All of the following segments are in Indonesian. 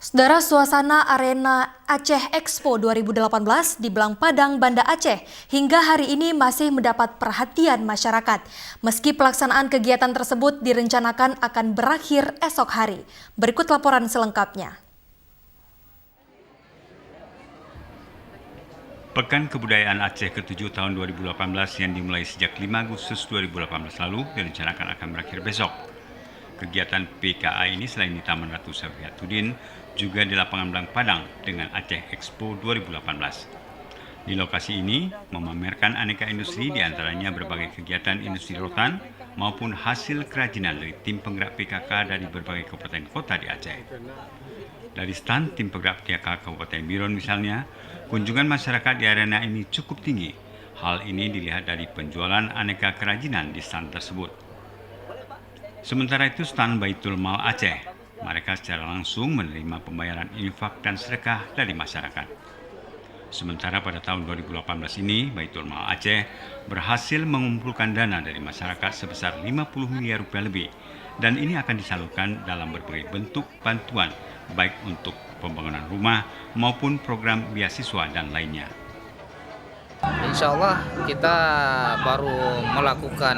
Saudara, suasana Arena Aceh Expo 2018 di Belang Padang, Banda Aceh hingga hari ini masih mendapat perhatian masyarakat. Meski pelaksanaan kegiatan tersebut direncanakan akan berakhir esok hari. Berikut laporan selengkapnya. Pekan Kebudayaan Aceh ke-7 tahun 2018 yang dimulai sejak 5 Agustus 2018 lalu direncanakan akan berakhir besok. Kegiatan PKA ini selain di Taman Ratu Safiatuddin, juga di lapangan Belang Padang dengan Aceh Expo 2018. Di lokasi ini memamerkan aneka industri, diantaranya berbagai kegiatan industri rotan maupun hasil kerajinan dari tim penggerak PKK dari berbagai kabupaten kota di Aceh. Dari stand tim penggerak PKK Kabupaten Biron misalnya, kunjungan masyarakat di arena ini cukup tinggi. Hal ini dilihat dari penjualan aneka kerajinan di stand tersebut. Sementara itu stand Baitul Mal Aceh, mereka secara langsung menerima pembayaran infak dan sedekah dari masyarakat. Sementara pada tahun 2018 ini, Baitul Mal Aceh berhasil mengumpulkan dana dari masyarakat sebesar 50 miliar rupiah lebih, dan ini akan disalurkan dalam berbagai bentuk bantuan, baik untuk pembangunan rumah maupun program beasiswa dan lainnya. Insya Allah kita baru melakukan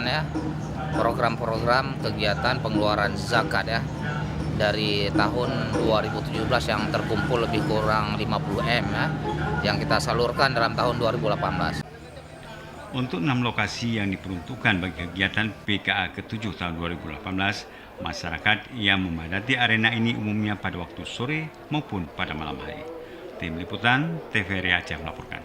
program-program kegiatan pengeluaran zakat dari tahun 2017 yang terkumpul lebih kurang 50 M yang kita salurkan dalam tahun 2018. Untuk 6 lokasi yang diperuntukkan bagi kegiatan PKA ke-7 tahun 2018, masyarakat yang memadati arena ini umumnya pada waktu sore maupun pada malam hari. Tim Liputan TVRI Aceh melaporkan.